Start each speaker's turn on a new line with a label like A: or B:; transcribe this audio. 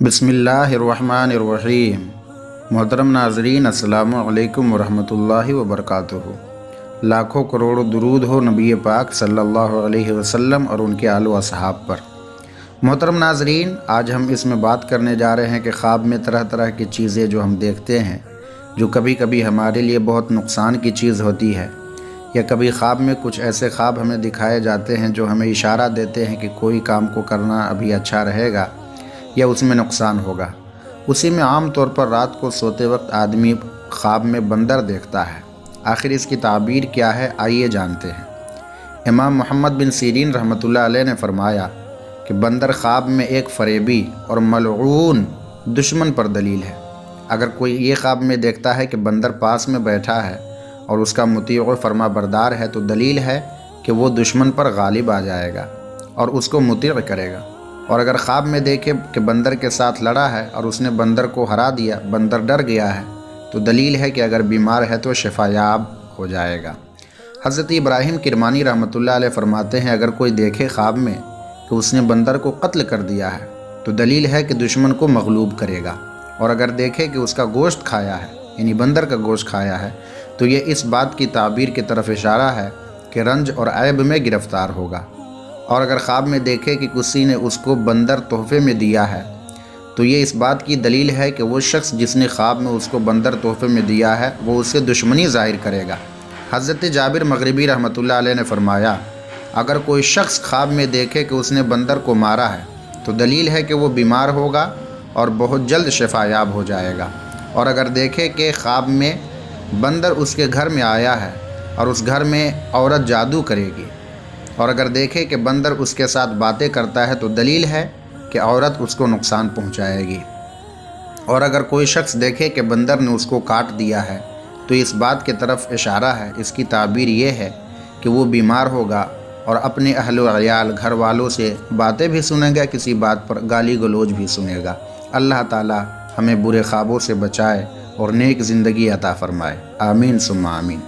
A: بسم اللہ الرحمن الرحیم۔ محترم ناظرین، السلام علیکم ورحمۃ اللہ وبرکاتہ۔ لاکھوں کروڑوں درود ہو نبی پاک صلی اللہ علیہ وسلم اور ان کے آل و اصحاب پر۔ محترم ناظرین، آج ہم اس میں بات کرنے جا رہے ہیں کہ خواب میں طرح طرح کی چیزیں جو ہم دیکھتے ہیں، جو کبھی کبھی ہمارے لیے بہت نقصان کی چیز ہوتی ہے، یا کبھی خواب میں کچھ ایسے خواب ہمیں دکھائے جاتے ہیں جو ہمیں اشارہ دیتے ہیں کہ کوئی کام کو کرنا ابھی اچھا رہے گا یا اس میں نقصان ہوگا۔ اسی میں عام طور پر رات کو سوتے وقت آدمی خواب میں بندر دیکھتا ہے۔ آخر اس کی تعبیر کیا ہے، آئیے جانتے ہیں۔ امام محمد بن سیرین رحمۃ اللہ علیہ نے فرمایا کہ بندر خواب میں ایک فریبی اور ملعون دشمن پر دلیل ہے۔ اگر کوئی یہ خواب میں دیکھتا ہے کہ بندر پاس میں بیٹھا ہے اور اس کا مطیع و فرما بردار ہے، تو دلیل ہے کہ وہ دشمن پر غالب آ جائے گا اور اس کو مطیع کرے گا۔ اور اگر خواب میں دیکھے کہ بندر کے ساتھ لڑا ہے اور اس نے بندر کو ہرا دیا، بندر ڈر گیا ہے، تو دلیل ہے کہ اگر بیمار ہے تو شفا یاب ہو جائے گا۔ حضرت ابراہیم کرمانی رحمۃ اللہ علیہ فرماتے ہیں، اگر کوئی دیکھے خواب میں کہ اس نے بندر کو قتل کر دیا ہے، تو دلیل ہے کہ دشمن کو مغلوب کرے گا۔ اور اگر دیکھے کہ اس کا گوشت کھایا ہے، یعنی بندر کا گوشت کھایا ہے، تو یہ اس بات کی تعبیر کی طرف اشارہ ہے کہ رنج اور عیب میں گرفتار ہوگا۔ اور اگر خواب میں دیکھے کہ کسی نے اس کو بندر تحفے میں دیا ہے، تو یہ اس بات کی دلیل ہے کہ وہ شخص جس نے خواب میں اس کو بندر تحفے میں دیا ہے، وہ اس سے دشمنی ظاہر کرے گا۔ حضرت جابر مغربی رحمۃ اللہ علیہ نے فرمایا، اگر کوئی شخص خواب میں دیکھے کہ اس نے بندر کو مارا ہے، تو دلیل ہے کہ وہ بیمار ہوگا اور بہت جلد شفا یاب ہو جائے گا۔ اور اگر دیکھے کہ خواب میں بندر اس کے گھر میں آیا ہے اور اس گھر میں عورت جادو کرے گی، اور اگر دیکھے کہ بندر اس کے ساتھ باتیں کرتا ہے، تو دلیل ہے کہ عورت اس کو نقصان پہنچائے گی۔ اور اگر کوئی شخص دیکھے کہ بندر نے اس کو کاٹ دیا ہے، تو اس بات کی طرف اشارہ ہے، اس کی تعبیر یہ ہے کہ وہ بیمار ہوگا اور اپنے اہل و عیال گھر والوں سے باتیں بھی سنے گا، کسی بات پر گالی گلوچ بھی سنے گا۔ اللہ تعالی ہمیں برے خوابوں سے بچائے اور نیک زندگی عطا فرمائے، آمین ثم آمین۔